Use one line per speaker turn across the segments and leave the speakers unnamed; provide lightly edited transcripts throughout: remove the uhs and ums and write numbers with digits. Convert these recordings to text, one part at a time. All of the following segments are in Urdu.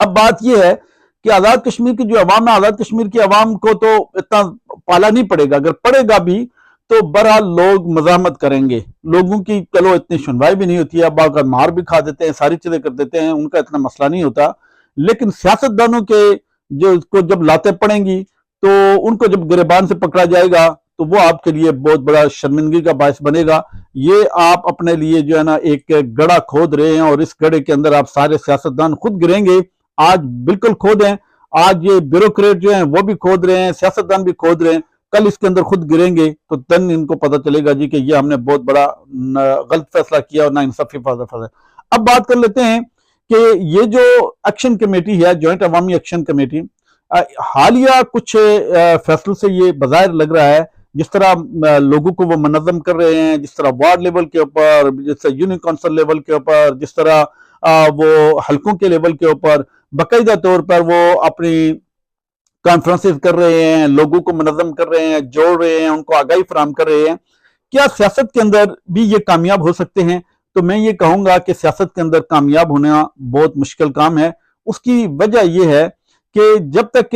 اب بات یہ ہے کہ آزاد کشمیر کی جو عوام ہے، آزاد کشمیر کی عوام کو تو اتنا پالا نہیں پڑے گا، اگر پڑے گا بھی تو بہرحال لوگ مزاحمت کریں گے، لوگوں کی چلو اتنی سنوائی بھی نہیں ہوتی ہے، بعض اوقات مار بھی کھا دیتے ہیں، ساری چیزیں کر دیتے ہیں، ان کا اتنا مسئلہ نہیں ہوتا، لیکن سیاستدانوں کے جو کو جب لاتیں پڑیں گی تو ان کو جب گریبان سے پکڑا جائے گا تو وہ آپ کے لیے بہت بڑا شرمندگی کا باعث بنے گا۔ یہ آپ اپنے لیے جو ہے نا ایک گڑھا کھود رہے ہیں، اور اس گڑھے کے اندر آپ سارے سیاستدان خود گریں گے۔ آج بالکل کھود ہیں، آج یہ بیوروکریٹ جو ہیں وہ بھی کھود رہے ہیں، سیاستدان بھی کھود رہے ہیں، کل اس کے اندر خود گریں گے تو دن ان کو پتہ چلے گا جی کہ یہ ہم نے بہت بڑا غلط فیصلہ کیا اور ناانصافی فیصلہ۔ اب بات کر لیتے ہیں کہ یہ جو ایکشن کمیٹی ہے، جوائنٹ عوامی ایکشن کمیٹی، حالیہ کچھ فیصلوں سے یہ بظاہر لگ رہا ہے، جس طرح لوگوں کو وہ منظم کر رہے ہیں، جس طرح وارڈ لیول کے اوپر، جس طرح یونین کونسل لیول کے اوپر، جس طرح وہ حلقوں کے لیول کے اوپر باقاعدہ طور پر وہ اپنی کانفرنسز کر رہے ہیں، لوگوں کو منظم کر رہے ہیں، جوڑ رہے ہیں، ان کو آگاہی فراہم کر رہے ہیں، کیا سیاست کے اندر بھی یہ کامیاب ہو سکتے ہیں؟ تو میں یہ کہوں گا کہ سیاست کے اندر کامیاب ہونا بہت مشکل کام ہے۔ اس کی وجہ یہ ہے کہ جب تک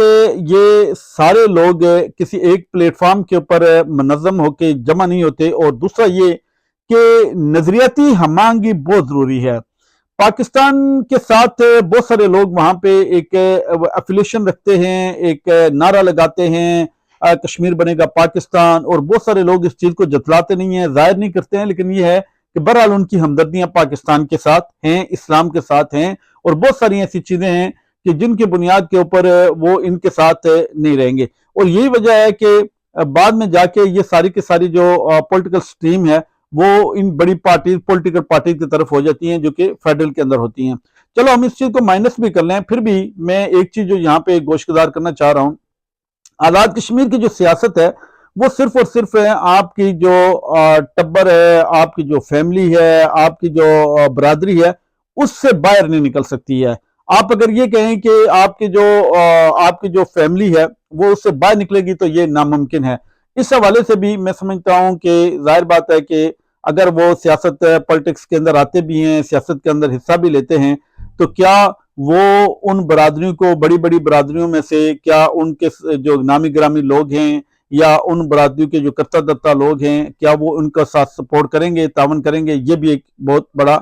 یہ سارے لوگ کسی ایک پلیٹ فارم کے اوپر منظم ہو کے جمع نہیں ہوتے، اور دوسرا یہ کہ نظریاتی ہم آہنگی بہت ضروری ہے۔ پاکستان کے ساتھ بہت سارے لوگ وہاں پہ ایک افیلیشن رکھتے ہیں، ایک نعرہ لگاتے ہیں کشمیر بنے گا پاکستان، اور بہت سارے لوگ اس چیز کو جتلاتے نہیں ہیں، ظاہر نہیں کرتے ہیں، لیکن یہ ہے کہ بہرحال ان کی ہمدردیاں پاکستان کے ساتھ ہیں، اسلام کے ساتھ ہیں، اور بہت ساری ایسی چیزیں ہیں کہ جن کی بنیاد کے اوپر وہ ان کے ساتھ نہیں رہیں گے۔ اور یہی وجہ ہے کہ بعد میں جا کے یہ ساری کی ساری جو پولیٹیکل سٹریم ہے وہ ان بڑی پارٹیز، پولیٹیکل پارٹیز کی طرف ہو جاتی ہیں جو کہ فیڈرل کے اندر ہوتی ہیں۔ چلو ہم اس چیز کو مائنس بھی کر لیں، پھر بھی میں ایک چیز جو یہاں پہ گوشگزار کرنا چاہ رہا ہوں، آزاد کشمیر کی جو سیاست ہے وہ صرف اور صرف آپ کی جو ٹبر ہے، آپ کی جو فیملی ہے، آپ کی جو برادری ہے، اس سے باہر نہیں نکل سکتی ہے۔ آپ اگر یہ کہیں کہ آپ کی جو فیملی ہے وہ اس سے باہر نکلے گی تو یہ ناممکن ہے۔ اس حوالے سے بھی میں سمجھتا ہوں کہ ظاہر بات ہے کہ اگر وہ سیاست پالیٹکس کے اندر آتے بھی ہیں، سیاست کے اندر حصہ بھی لیتے ہیں، تو کیا وہ ان برادریوں کو، بڑی بڑی برادریوں میں سے کیا ان کے جو نامی گرامی لوگ ہیں یا ان برادریوں کے جو کرتا دھرتا لوگ ہیں، کیا وہ ان کا ساتھ سپورٹ کریں گے، تعاون کریں گے؟ یہ بھی ایک بہت بڑا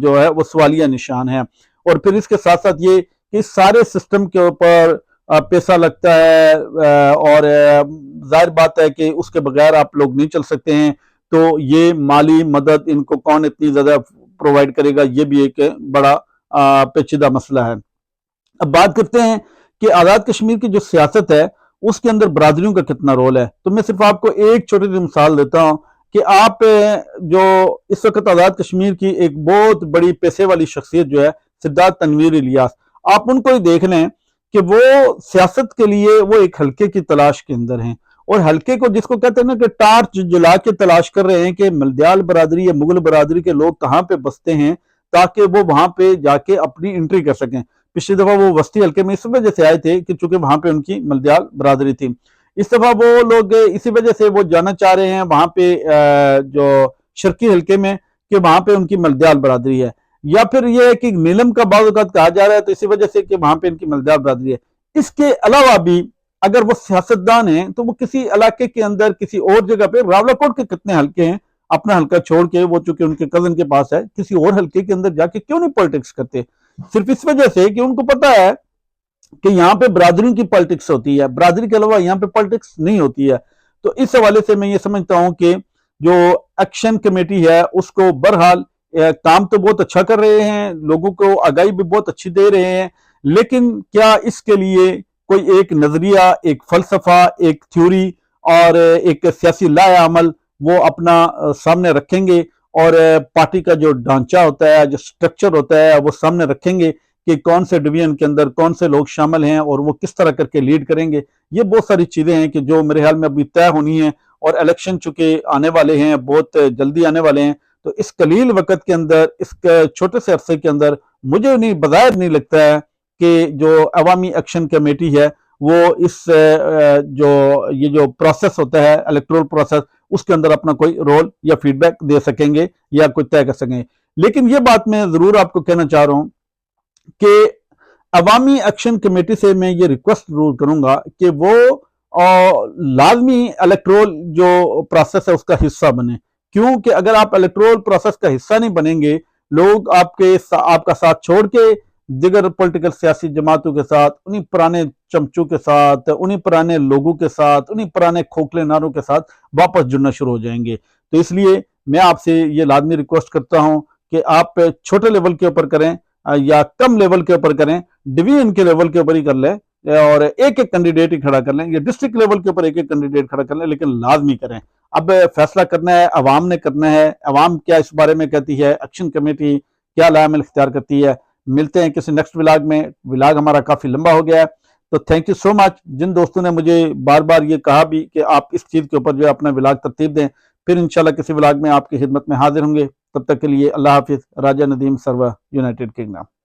جو ہے وہ سوالیہ نشان ہے۔ اور پھر اس کے ساتھ ساتھ یہ کہ سارے سسٹم کے اوپر پیسہ لگتا ہے، اور ظاہر بات ہے کہ اس کے بغیر آپ لوگ نہیں چل سکتے ہیں، تو یہ مالی مدد ان کو کون اتنی زیادہ پرووائڈ کرے گا؟ یہ بھی ایک بڑا پیچیدہ مسئلہ ہے۔ اب بات کرتے ہیں کہ آزاد کشمیر کی جو سیاست ہے اس کے اندر برادریوں کا کتنا رول ہے۔ تو میں صرف آپ کو ایک چھوٹی سی مثال دیتا ہوں کہ آپ جو اس وقت آزاد کشمیر کی ایک بہت بڑی پیسے والی شخصیت جو ہے سدھارتھ تنویر الیاس، آپ ان کو ہی دیکھ لیں کہ وہ سیاست کے لیے وہ ایک حلقے کی تلاش کے اندر ہیں، اور حلقے کو جس کو کہتے ہیں نا کہ ٹارچ جلا کے تلاش کر رہے ہیں کہ ملدیال برادری یا مغل برادری کے لوگ کہاں پہ بستے ہیں تاکہ وہ وہاں پہ جا کے اپنی انٹری کر سکیں۔ پچھلی دفعہ وہ وسطی حلقے میں اس وجہ سے آئے تھے کہ چونکہ وہاں پہ ان کی ملدیال برادری تھی، اس دفعہ وہ لوگ اسی وجہ سے وہ جانا چاہ رہے ہیں وہاں پہ جو شرقی حلقے میں، کہ وہاں پہ ان کی ملدیال برادری ہے، یا پھر یہ ہے کہ نیلم کا بعض اوقات کہا جا رہا ہے تو اسی وجہ سے کہ وہاں پہ ان کی ملدیال برادری ہے۔ اس کے علاوہ بھی اگر وہ سیاستدان ہیں تو وہ کسی علاقے کے اندر کسی اور جگہ پہ، راولہ کوٹ کے کتنے حلقے ہیں، اپنا حلقہ چھوڑ کے وہ چونکہ ان کے کزن کے پاس ہے، کسی اور حلقے کے اندر جا کے کیوں نہیں پالیٹکس کرتے؟ صرف اس وجہ سے کہ ان کو پتا ہے کہ یہاں پہ برادریوں کی پالیٹکس ہوتی ہے، برادری کے علاوہ یہاں پہ پالیٹکس نہیں ہوتی ہے۔ تو اس حوالے سے میں یہ سمجھتا ہوں کہ جو ایکشن کمیٹی ہے اس کو بہرحال کام تو بہت اچھا کر رہے ہیں، لوگوں کو آگاہی بھی بہت اچھی دے رہے ہیں، لیکن کیا اس کے لیے کوئی ایک نظریہ، ایک فلسفہ، ایک تھیوری اور ایک سیاسی لائحہ عمل وہ اپنا سامنے رکھیں گے، اور پارٹی کا جو ڈھانچہ ہوتا ہے، جو سٹرکچر ہوتا ہے وہ سامنے رکھیں گے کہ کون سے ڈویژن کے اندر کون سے لوگ شامل ہیں اور وہ کس طرح کر کے لیڈ کریں گے؟ یہ بہت ساری چیزیں ہیں کہ جو میرے خیال میں ابھی طے ہونی ہیں، اور الیکشن چونکہ آنے والے ہیں، بہت جلدی آنے والے ہیں، تو اس قلیل وقت کے اندر، اس چھوٹے سے عرصے کے اندر مجھے بظاہر نہیں لگتا ہے کہ جو عوامی ایکشن کمیٹی ہے وہ اس یہ جو پروسیس ہوتا ہے الیکٹورل پروسیس، اس کے اندر اپنا کوئی رول یا فیڈ بیک دے سکیں گے یا کوئی طے کر سکیں گے۔ لیکن یہ بات میں ضرور آپ کو کہنا چاہ رہا ہوں کہ عوامی ایکشن کمیٹی سے میں یہ ریکویسٹ ضرور کروں گا کہ وہ لازمی الیکٹرول جو پروسیس ہے اس کا حصہ بنے، کیونکہ اگر آپ الیکٹرول پروسیس کا حصہ نہیں بنیں گے، لوگ آپ کا ساتھ چھوڑ کے دیگر پولیٹیکل سیاسی جماعتوں کے ساتھ، انہی پرانے چمچوں کے ساتھ، انہی پرانے لوگوں کے ساتھ، انہی پرانے کھوکھلے نعروں کے ساتھ واپس جڑنا شروع ہو جائیں گے۔ تو اس لیے میں آپ سے یہ لازمی ریکویسٹ کرتا ہوں کہ آپ چھوٹے لیول کے اوپر کریں یا کم لیول کے اوپر کریں، ڈویژن کے لیول کے اوپر ہی کر لیں اور ایک ایک کینڈیڈیٹ ہی کھڑا کر لیں، یا ڈسٹرکٹ لیول کے اوپر ایک ایک کینڈیڈیٹ کھڑا کر لیں، لیکن لازمی کریں۔ اب فیصلہ کرنا ہے عوام نے کرنا ہے، عوام کیا اس بارے میں کہتی ہے، ایکشن کمیٹی کیا عمل اختیار کرتی ہے۔ ملتے ہیں کسی نیکسٹ ولاگ میں، ولاگ ہمارا کافی لمبا ہو گیا ہے، تو تھینک یو سو مچ جن دوستوں نے مجھے بار بار یہ کہا بھی کہ آپ اس چیز کے اوپر جو ہے اپنا ولاگ ترتیب دیں، پھر انشاءاللہ کسی ولاگ میں آپ کی خدمت میں حاضر ہوں گے۔ تب تک کے لیے اللہ حافظ۔ راجہ ندیم سروا، یونائٹڈ کنگڈم۔